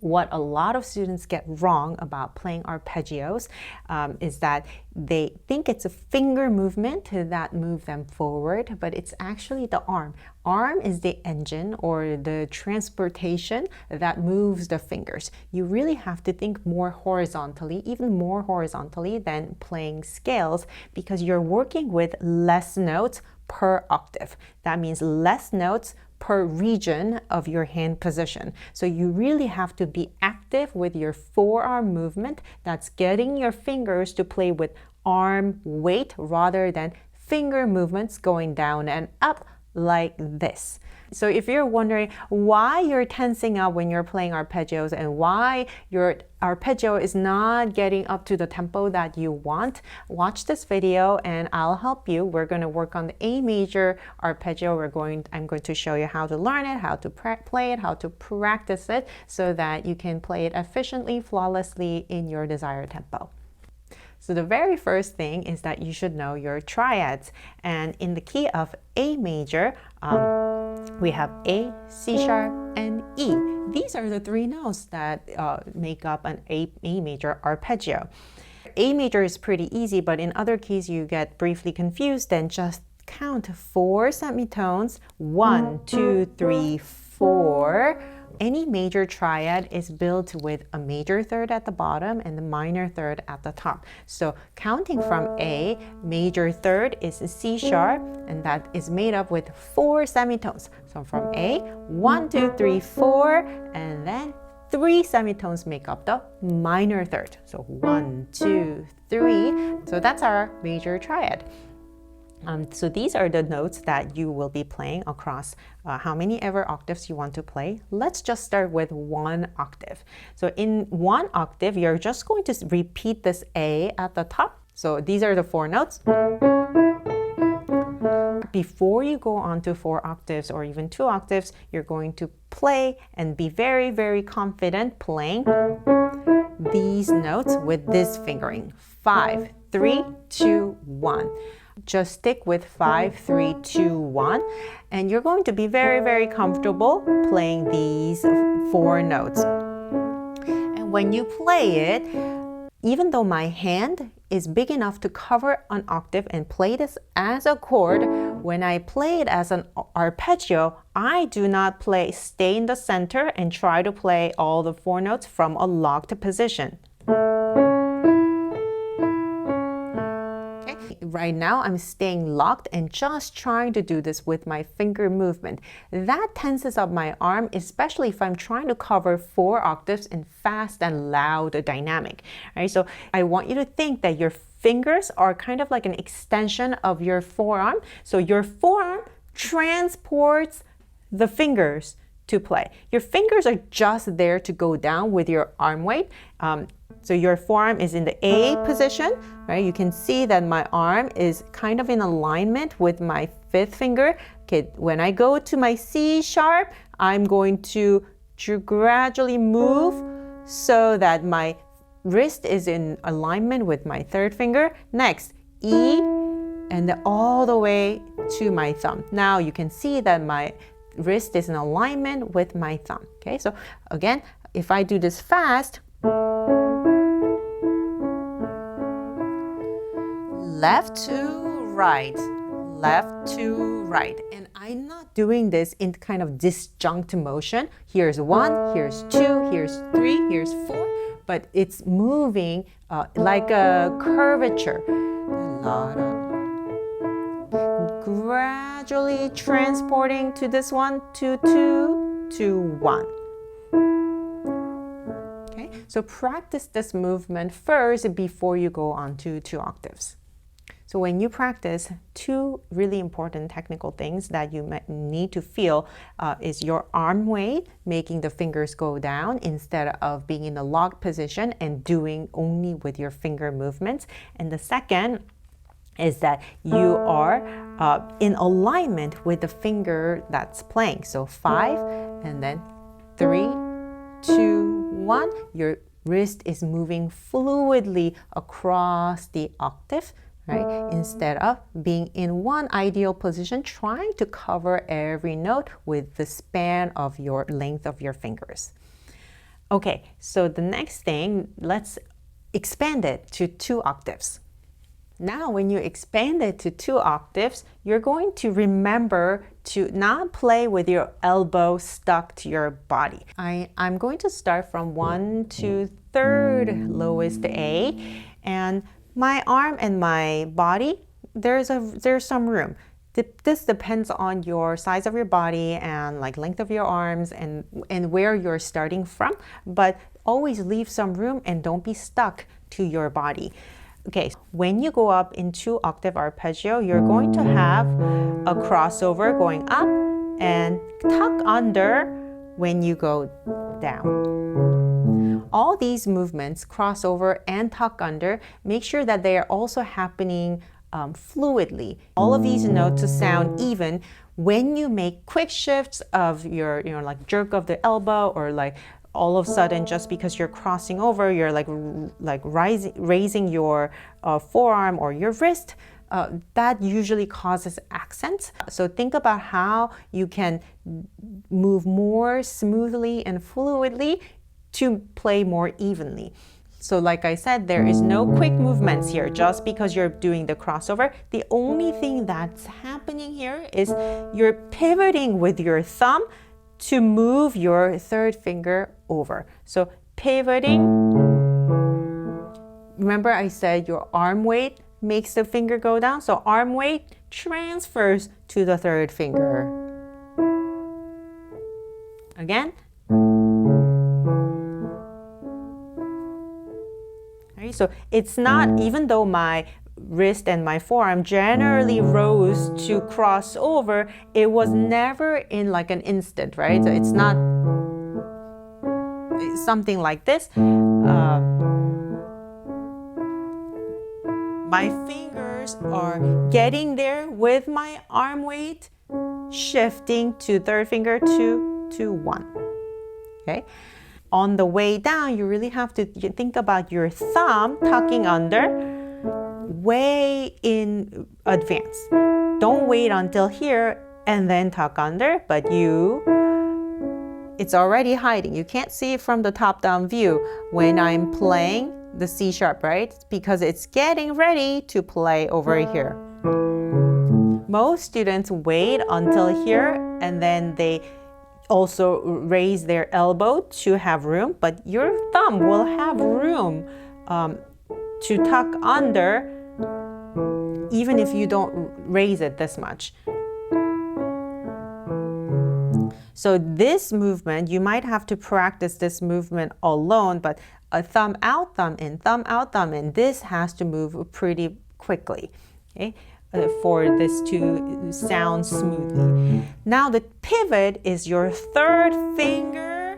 What a lot of students get wrong about playing arpeggios is that they think it's a finger movement that move them forward, but it's actually the arm. Arm is the engine or the transportation that moves the fingers. You really have to think more horizontally, even more horizontally than playing scales, because you're working with less notes per octave. That means less notes per region of your hand position. So you really have to be active with your forearm movement that's getting your fingers to play with arm weight rather than finger movements going down and up like this. So if you're wondering why you're tensing up when you're playing arpeggios and why your arpeggio is not getting up to the tempo that you want, watch this video and I'll help you. We're going to work on the A major arpeggio. I'm going to show you how to learn it, how to play it, how to practice it so that you can play it efficiently, flawlessly in your desired tempo. So the very first thing is that you should know your triads. And in the key of A major, we have A, C sharp, and E. These are the three notes that make up an A major arpeggio. A major is pretty easy, but in other keys you get briefly confused. Then just count 4 semitones, 1, 2, 3, 4. Any major triad is built with a major third at the bottom and the minor third at the top. So counting from A, major third is C sharp, and that is made up with 4 semitones. So from A, 1, 2, 3, 4, and then 3 semitones make up the minor third. So 1, 2, 3. So that's our major triad. So these are the notes that you will be playing across how many ever octaves you want to play. Let's just start with 1 octave. So in 1 octave, you're just going to repeat this A at the top. So these are the 4 notes. Before you go on to 4 octaves or even 2 octaves, you're going to play and be very, very confident playing these notes with this fingering. 5, 3, 2, 1. Just stick with 5, 3, 2, 1, and you're going to be very, very comfortable playing these 4 notes. And when you play it, even though my hand is big enough to cover an octave and play this as a chord, when I play it as an arpeggio, I do not stay in the center and try to play all the 4 notes from a locked position. Right now, I'm staying locked and just trying to do this with my finger movement. That tenses up my arm, especially if I'm trying to cover 4 octaves in fast and loud dynamic. Right? So I want you to think that your fingers are kind of like an extension of your forearm. So your forearm transports the fingers to play. Your fingers are just there to go down with your arm weight. So your forearm is in the A position, right? You can see that my arm is kind of in alignment with my 5th finger. Okay, when I go to my C sharp, I'm going to gradually move so that my wrist is in alignment with my 3rd finger. Next, E, and then all the way to my thumb. Now you can see that my wrist is in alignment with my thumb. Okay, so again, if I do this fast, left to right, left to right. And I'm not doing this in kind of disjunct motion. Here's 1, here's 2, here's 3, here's 4, but it's moving like a curvature. Gradually transporting to this one, to 2, to 1. Okay, so practice this movement first before you go on to 2 octaves. So when you practice, 2 really important technical things that you need to feel is your arm weight, making the fingers go down instead of being in a locked position and doing only with your finger movements. And the second is that you are in alignment with the finger that's playing. So 5 and then 3, 2, 1. Your wrist is moving fluidly across the octave, right? Instead of being in one ideal position, trying to cover every note with the span of your length of your fingers. Okay, so the next thing, let's expand it to 2 octaves. Now, when you expand it to 2 octaves, you're going to remember to not play with your elbow stuck to your body. I'm going to start from 1 to 3rd lowest A, and my arm and my body, there's some room. This depends on your size of your body and like length of your arms and where you're starting from, but always leave some room and don't be stuck to your body. Okay, when you go up in 2-octave arpeggio, you're going to have a crossover going up and tuck under when you go down. All these movements, crossover and tuck under, make sure that they are also happening fluidly. All of these notes to sound even when you make quick shifts of your, like jerk of the elbow, or like all of a sudden, just because you're crossing over, you're like raising your forearm or your wrist, that usually causes accents. So think about how you can move more smoothly and fluidly to play more evenly. So like I said, there is no quick movements here just because you're doing the crossover. The only thing that's happening here is you're pivoting with your thumb to move your 3rd finger over. So pivoting, remember I said your arm weight makes the finger go down, so arm weight transfers to the 3rd finger. Again. Right, so it's not, even though my wrist and my forearm generally rose to cross over, it was never in like an instant, right? So it's not something like this. My fingers are getting there with my arm weight, shifting to 3rd finger, 2 to 1. Okay. On the way down, you really have to think about your thumb tucking under way in advance. Don't wait until here and then tuck under, but it's already hiding. You can't see it from the top-down view when I'm playing the C sharp, right? Because it's getting ready to play over here. Most students wait until here and then they also raise their elbow to have room, but your thumb will have room to tuck under even if you don't raise it this much. So this movement, you might have to practice this movement alone, but a thumb out, thumb in, thumb out, thumb in, this has to move pretty quickly, okay, for this to sound smoothly. Now the pivot is your 3rd finger,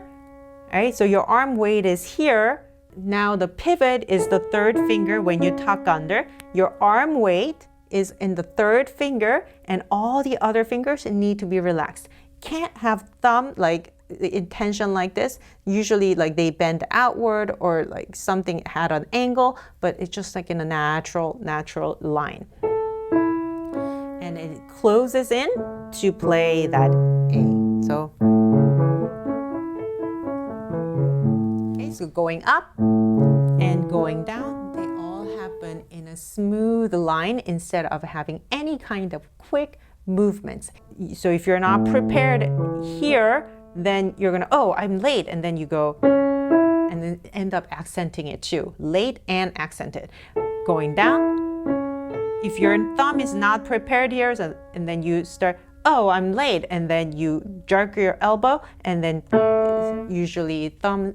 right? So your arm weight is here. Now the pivot is the 3rd finger when you tuck under. Your arm weight is in the 3rd finger and all the other fingers need to be relaxed. Can't have thumb like intention like this. Usually like they bend outward or like something had an angle, but it's just like in a natural line. And it closes in to play that A. So going up and going down, they all happen in a smooth line instead of having any kind of quick movements. So if you're not prepared here, then you're gonna, oh, I'm late, and then you go and then end up accenting it too. Late and accented. Going down, if your thumb is not prepared here, and then you start, oh, I'm late, and then you jerk your elbow, and then usually thumb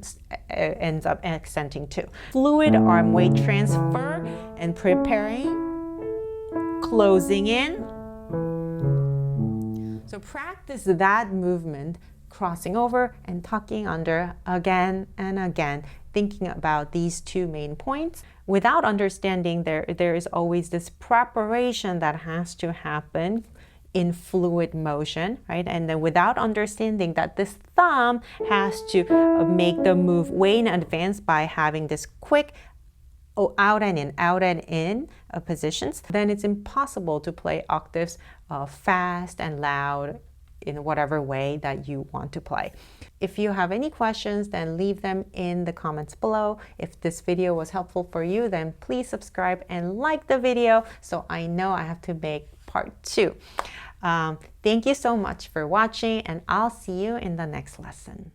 ends up accenting too. Fluid arm weight transfer and preparing, closing in. So practice that movement, crossing over and tucking under again and again, thinking about these 2 main points. Without understanding, there is always this preparation that has to happen in fluid motion, right? And then without understanding that this thumb has to make the move way in advance by having this quick out and in positions, then it's impossible to play octaves fast and loud in whatever way that you want to play. If you have any questions, then leave them in the comments below. If this video was helpful for you, then please subscribe and like the video so I know I have to make part 2. Thank you so much for watching, and I'll see you in the next lesson.